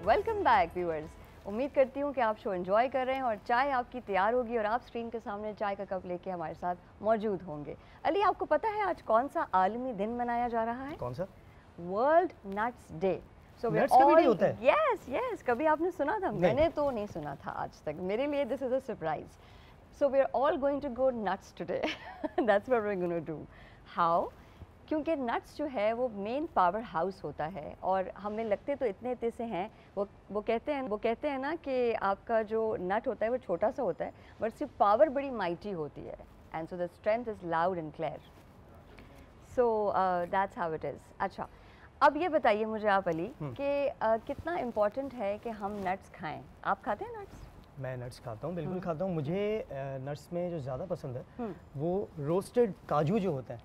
Welcome back viewers. उम्मीद करती हूँ कि आप शो एंजॉय कर रहे हैं और चाय आपकी तैयार होगी और आप स्क्रीन के सामने चाय का कप लेके हमारे साथ मौजूद होंगे। अली, आपको पता है आज कौन सा आलमी दिन मनाया जा रहा है? कौन सा? World nuts day. So nuts का भी डे होता है? यस, कभी आपने सुना था? मैंने तो नहीं सुना था आज तक, मेरे लिए this is a surprise. So we are all going to go nuts today. That's what we are going to do. How? क्योंकि नट्स जो है वो मेन पावर हाउस होता है और हमें लगते तो इतने से हैं। वो कहते हैं ना कि आपका जो नट होता है वो छोटा सा होता है बट उसकी पावर बड़ी माइटी होती है। And so the strength is loud and clear. So that's how it is. अच्छा, अब ये बताइए मुझे आप अली कि कितना इम्पोर्टेंट है कि हम नट्स खाएं। आप खाते हैं नट्स? मैं नट्स खाता हूँ, बिल्कुल खाता हूँ। मुझे नट्स में जो ज़्यादा पसंद है वो रोस्टेड काजू जो होते हैं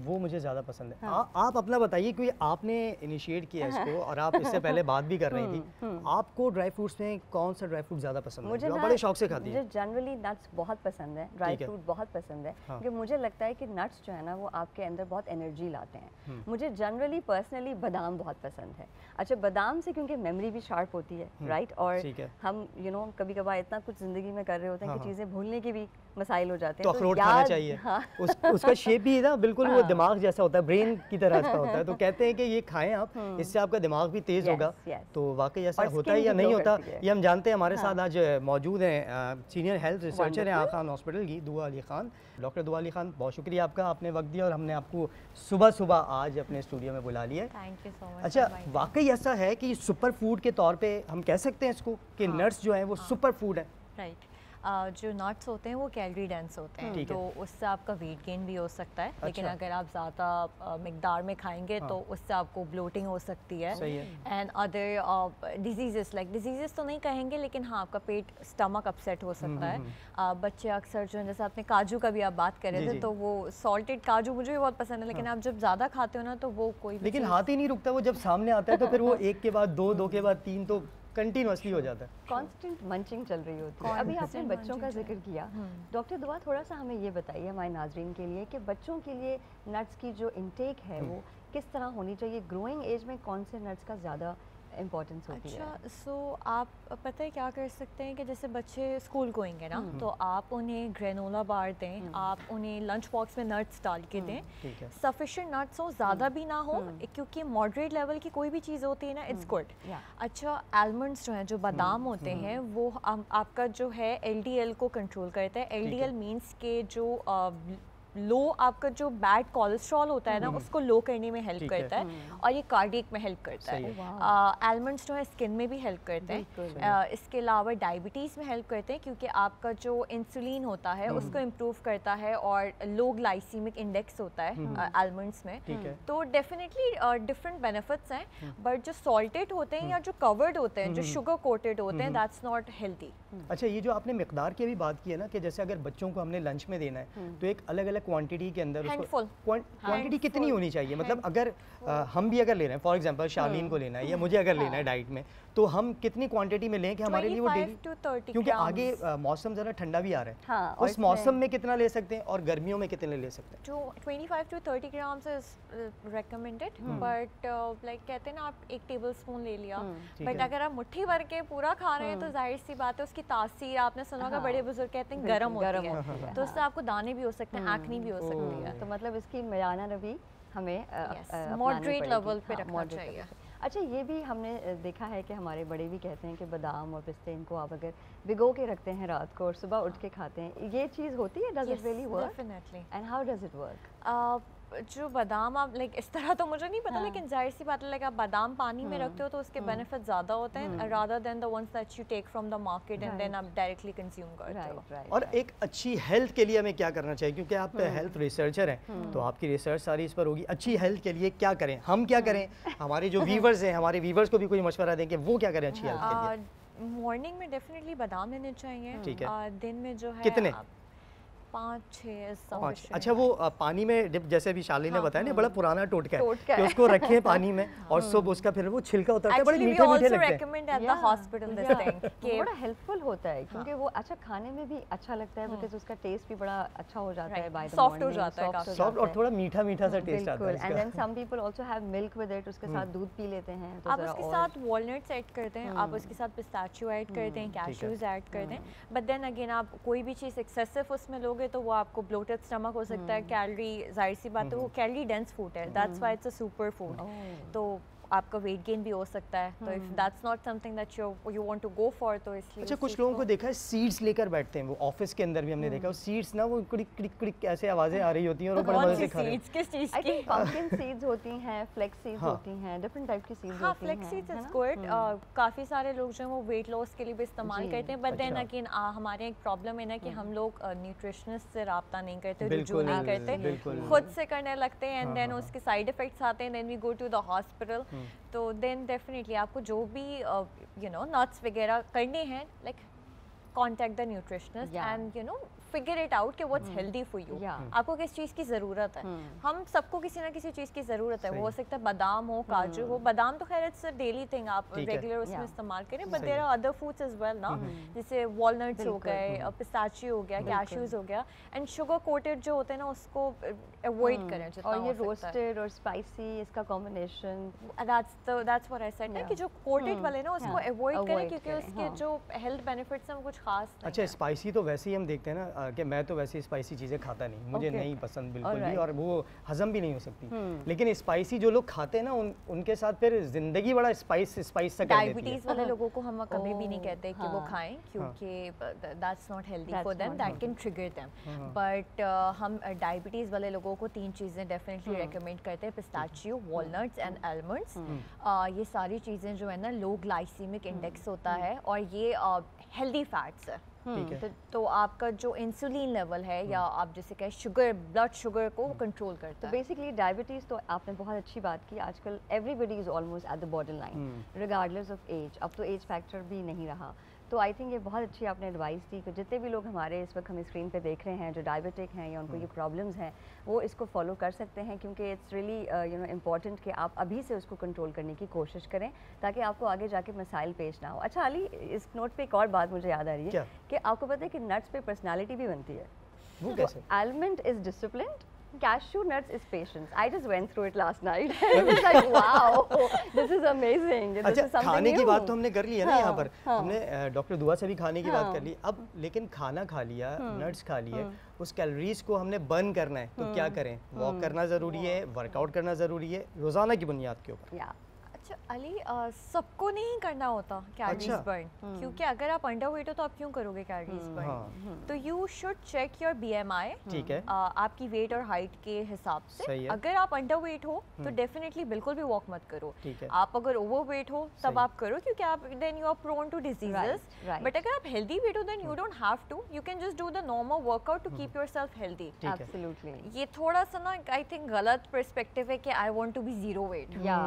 वो मुझे ज़्यादा पसंद है। आप अपना बताइए, क्योंकि आपने इनिशिएट किया इसको और आप इससे पहले बात भी कर रही थी। आपको ड्राई फ्रूट्स में कौन सा ड्राई फ्रूट ज़्यादा पसंद है? मुझे बड़े शौक से खाती है। मुझे जनरली नट्स बहुत पसंद है, ड्राई फ्रूट बहुत पसंद है क्योंकि मुझे लगता है कि नट्स जो है ना वो आपके अंदर बहुत एनर्जी लाते हैं। मुझे जनरली पर्सनली बादाम बहुत पसंद है। अच्छा, बादाम से क्योंकि मेमोरी भी शार्प होती है, राइट? और हम कभी कभार इतना कुछ जिंदगी में कर रहे होते हैं कि चीजें भूलने के भी मसाइल हो जाते हैं। तो अखरोट खाना चाहिए। उसका शेप भी ना बिल्कुल वो दिमाग जैसा होता है, ब्रेन की तरह का होता है। तो कहते हैं कि ये खाएं आप, इससे आपका दिमाग भी तेज होगा। तो वाकई ऐसा होता है या नहीं होता ये हम जानते हैं। हमारे साथ आज मौजूद हैं सीनियर हेल्थ रिसर्चर हैं आखान हॉस्पिटल की, दुआ अली खान। डॉक्टर दुआ अली खान, बहुत शुक्रिया आपका, आपने वक्त दिया और हमने आपको सुबह सुबह आज अपने स्टूडियो में बुला लिया। Thank you so much. अच्छा, वाकई ऐसा है कि सुपर फूड के तौर पे हम कह सकते हैं इसको कि नट्स जो हैं वो सुपर फूड है? राइट। जो नट्स होते हैं वो कैलोरी डेंस होते हैं, तो उससे आपका वेट गेन भी हो सकता है। अच्छा। लेकिन अगर आप ज़्यादा मिकदार में खाएंगे तो उससे आपको ब्लोटिंग हो सकती है। एंड अदर डिजीजेस तो नहीं कहेंगे, लेकिन हाँ आपका पेट, स्टमक अपसेट हो सकता है। बच्चे अक्सर जो है, जैसे आपने काजू का भी आप बात कर रहे थे, तो वो सॉल्टेड काजू मुझे भी बहुत पसंद है, लेकिन आप जब ज़्यादा खाते हो ना तो वो कोई, लेकिन हाथ ही नहीं रुकता, वो जब सामने आता है तो फिर वो एक के बाद दो, दो के बाद तीन, तो कंटिन्यूअसली हो जाता है। कांस्टेंट मंचिंग चल रही होती है। अभी आपने बच्चों का जिक्र किया, डॉक्टर दुआ थोड़ा सा हमें ये बताइए हमारे नाजरीन के लिए कि बच्चों के लिए नट्स की जो इंटेक है वो किस तरह होनी चाहिए? ग्रोइंग एज में कौन से नट्स का ज़्यादा इम्पोर्टेंस होती है? अच्छा, सो आप पता है क्या कर सकते हैं कि जैसे बच्चे स्कूल गोइंग है ना, तो आप उन्हें ग्रेनोला बार दें, आप उन्हें लंच बॉक्स में नट्स डाल के दें। सफिशिएंट नट्स हो, ज़्यादा भी ना हो, क्योंकि मॉडरेट लेवल की कोई भी चीज़ होती है ना, इट्स गुड। अच्छा, आलमंड्स जो हैं, जो बादाम होते हैं, वो आपका जो है LDL को कंट्रोल करते हैं। LDL मीन्स के जो लो आपका जो बैड कोलेस्ट्रॉल होता है ना, उसको लो करने में हेल्प करता है और ये कार्डियक में हेल्प करता है। आलमंड्स जो है स्किन में भी हेल्प करते हैं। इसके अलावा डायबिटीज़ में हेल्प करते हैं, क्योंकि आपका जो इंसुलिन होता है उसको इम्प्रूव करता है और लो ग्लाइसीमिक इंडेक्स होता है आलमंड्स में। तो डेफिनेटली डिफरेंट बेनिफिट्स हैं, बट जो सॉल्टेड होते हैं या जो कवर्ड होते हैं, जो शुगर कोटेड होते हैं, दैट्स नॉट हेल्दी। अच्छा, ये जो आपने मिकदार की भी बात की है ना, कि जैसे अगर बच्चों को हमने लंच में देना है तो एक अलग अलग क्वांटिटी के अंदर क्वांटिटी कितनी होनी चाहिए? मतलब अगर हम भी अगर ले रहे हैं, फॉर एग्जांपल शालीन को लेना है या मुझे अगर लेना है डाइट में, तो हम कितनी क्वांटिटी में लें कि हमारे लिए वो डेली, क्योंकि आगे मौसम ज़रा ठंडा भी आ रहा है, उस मौसम में कितना ले सकते हैं और गर्मियों में कितने ले सकते हैं? जो 25 to 30 grams is recommended, but like कहते हैं ना, आप 1 टेबलस्पून ले लिया, बट अगर आप मुट्ठी भर के पूरा खा रहे हैं तो जाहिर सी बात है उसकी तासीर, आपने सुना होगा बड़े बुजुर्ग कहते हैं गर्म होती है, तो उससे आपको दाने भी हो सकते हैं, एक्ने भी हो सकती है। तो मतलब इसकी मिलाना रवि हमें मॉडरेट लेवल पे रखना चाहिए। अच्छा, ये भी हमने देखा है कि हमारे बड़े भी कहते हैं कि बादाम और पिस्ते इनको आप अगर भिगो के रखते हैं रात को और सुबह उठ के खाते हैं, ये चीज़ होती है? Does it really work? Definitely. And how does it work? जो बादाम आप लाइक इस तरह तो मुझे नहीं पता, लेकिन जाहिर सी बात है, लाइक आप बादाम पानी में रखते हो तो उसके बेनिफिट ज़्यादा होते हैं rather than the ones that you take from the market and then आप डायरेक्टली कंज्यूम करते हो। और एक अच्छी हेल्थ के लिए हमें क्या करना चाहिए, क्योंकि आप हेल्थ रिसर्चर हैं तो आपकी रिसर्च सारी इस पर होगी। अच्छी हेल्थ के लिए क्या करें, हम क्या करें, हमारे जो व्यूवर्स हैं, हमारे व्यूवर्स को भी कोई मशवरा दें कि वो क्या करें अच्छी हेल्थ के लिए? मॉर्निंग में डेफिनेटली बादाम लेने चाहिए। ठीक है। दिन में जो है कितने? 5-6 अच्छा, वो पानी में डिप, जैसे अभी शाली ने बताया ना, बड़ा पुराना टोटका है कि उसको रखें पानी में और सुबह उसका फिर वो छिलका उतारते हैं, बड़े मीठे मीठे लगते हैं। हॉस्पिटल बड़ा हेल्पफुल होता है क्योंकि वो अच्छा खाने में भी अच्छा लगता है, बिकॉज़ उसका टेस्ट भी बड़ा अच्छा हो जाता है, बाय द सॉफ्ट हो जाता है, सॉफ्ट और थोड़ा मीठा मीठा सा टेस्ट आता है। And then some people also have milk with it, उसके साथ दूध पी लेते हैं, तो आप उसके साथ वॉलनट्स ऐड करते हैं, आप उसके साथ पिस्ताचियो ऐड करते हैं, कैश्यूज ऐड करते हैं, बट देन अगेन आप कोई भी चीज़ एक्सेसिव उसमें लोगे तो वो आपको ब्लोटेड स्टमक हो सकता है, कैलोरी, जाहिर सी बात है वो कैलोरी डेंस फूड है, that's why it's a super food, तो आपका वेट गेन भी हो सकता है, तो if that's not something that you want to go for, तो इसलिए अच्छा कुछ लोगों को देखा है सीड्स लेकर बैठते हैं, वो ऑफिस के अंदर भी हमने देखा, वो सीड्स ना वो क्लिक क्लिक क्लिक ऐसे आवाजें आ रही होती हैं और वो बड़े मजे से खा रहे हैं। किस चीज की? पंपकिन सीड्स होती हैं, फ्लेक्स सीड्स होती हैं, डिफरेंट टाइप की सीड्स होती हैं। हाँ, फ्लेक्स सीड्स इज गुड, काफी सारे लोग जो हैं वो वेट लॉस के लिए भी इस्तेमाल करते हैं, बट देन अगेन हमारे एक प्रॉब्लम है ना कि हम लोग न्यूट्रिशनिस्ट से राब्ता नहीं करते, रुजू नहीं करते, खुद से करने लगते हैं, एंड देन उसके साइड इफेक्ट्स आते हैं, then we go to the hospital, तो देन डेफिनेटली आपको जो भी यू नो नट्स वगैरह करने हैं, like contact the nutritionist and you know figure it out कि व्हाट्स हेल्दी फॉर यू, आपको किस चीज़ की ज़रूरत है। हम सबको किसी ना किसी चीज़ की ज़रूरत है, वो हो सकता है बादाम हो, काजू हो, बादाम तो खैर इट्स अ डेली थिंग, आप रेगुलर उसमें इस्तेमाल करें, but there are other foods as well ना, जैसे वॉलनट्स हो गए, पिस्ताचियो हो गया, कैश्यूज हो गया, एंड शुगर कोटेड जो होते हैं ना उसको अवॉइड करें जितना और ये रोस्टेड और स्पाइसी इसका combination, that's what I said ना कि जो कोटेड वाले ना उसको अवॉइड करें क्योंकि उसके जो हेल्थ बेनिफिट्स हैं वो कुछ खास नहीं। अच्छा, स्पाइसी तो वैसे ही हम देखते हैं ना कि मैं तो वैसे स्पाइसी चीज़ें खाता नहीं, मुझे नहीं पसंद बिल्कुल भी, और वो हजम भी नहीं हो सकती, लेकिन स्पाइसी जो लोग खाते हैं ना उनके साथ फिर जिंदगी बड़ा स्पाइस सा कर देती है। डायबिटीज वाले लोगों को हम कभी भी नहीं कहते कि वो खाएं क्योंकि that's not healthy for them, that can trigger them, but हम डायबिटीज वाले लोगों को 3 चीज़ें डेफिनेटली रेकमेंड करते हैं, पिस्ताचियो, वॉलनट्स एंड आलमंड्स, ये सारी चीज़ें जो है ना लो ग्लाइसीमिक इंडेक्स होता है और ये हेल्दी फैट्स है, तो आपका जो इंसुलिन लेवल है या आप जैसे कहें शुगर, ब्लड शुगर को कंट्रोल करता है। बेसिकली डायबिटीज़ तो आपने बहुत अच्छी बात की, आजकल everybody is almost at the borderline regardless of age, अब तो एज फैक्टर भी नहीं रहा, तो आई थिंक ये बहुत अच्छी आपने एडवाइस दी कि जितने भी लोग हमारे इस वक्त हमें स्क्रीन पे देख रहे हैं जो डायबिटिक हैं या उनको ये प्रॉब्लम्स हैं वो इसको फॉलो कर सकते हैं, क्योंकि it's really you know important कि आप अभी से उसको कंट्रोल करने की कोशिश करें ताकि आपको आगे जाके मसाइल पेश ना हो। अच्छा अली, इस नोट पे एक और बात मुझे याद आ रही है कि आपको पता है कि नट्स पे पर्सनैलिटी भी बनती है। वो कैसे? Almond is disciplined, cashew nuts is patience. I just went through it last night. It was like wow, this is amazing. अच्छा, खाने की बात तो हमने कर ली है ना, यहाँ पर हमने डॉक्टर दुआ से भी खाने की बात कर ली, अब लेकिन खाना खा लिया, नट्स खा लिए, उस कैलोरीज को हमने बर्न करना है तो क्या करें? वॉक करना ज़रूरी है, वर्कआउट करना ज़रूरी है, रोज़ाना की बुनियाद के ऊपर। अच्छा अली, सबको नहीं करना होता कैलोरीज बर्न, क्योंकि अगर आप अंडरवेट हो तो आप क्यों करोगे कैलोरीज बर्न? तो you should check your BMI, ठीक है, आपकी वेट और हाइट के हिसाब से। अगर आप अंडरवेट हो तो डेफिनेटली बिल्कुल भी वॉक मत करो, आप अगर ओवरवेट हो तब आप करो क्योंकि आप then you are prone to diseases, but अगर आप हेल्दी वेट हो then you don't have to, you can just do the normal workout to keep yourself healthy. Absolutely, ये थोड़ा सा ना आई थिंक गलत पर्सपेक्टिव है कि I want to be zero weight, या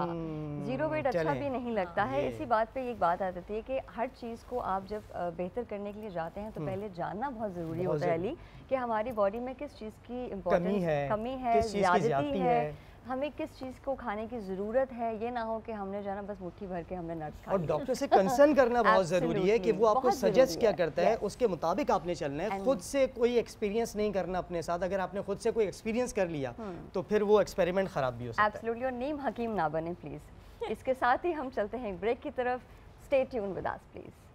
जीरो वेट अच्छा भी नहीं लगता है। इसी बात पे एक बात आ जाती है कि हर चीज़ को आप जब बेहतर करने के लिए जाते हैं तो पहले जानना बहुत ज़रूरी होता है अली कि हमारी बॉडी में किस चीज़ की इम्पोर्टेंस कमी है, ज़्यादती है, हमें किस चीज़ को खाने की ज़रूरत है। ये ना हो कि हमने जाना बस मुट्ठी भर के हमने नट्स खा, और डॉक्टर से कंसर्न करना बहुत ज़रूरी है कि वो आपको सजेस्ट क्या करता है उसके मुताबिक आपने चलना है। खुद से कोई एक्सपीरियंस नहीं करना अपने साथ, अगर आपने खुद से कोई एक्सपीरियंस कर लिया तो फिर वो एक्सपेरिमेंट ख़राब भी हो सकता है। एब्सोल्युटली, और नीम हकीम ना बने प्लीज़। इसके साथ ही हम चलते हैं ब्रेक की तरफ। Stay tune with us please.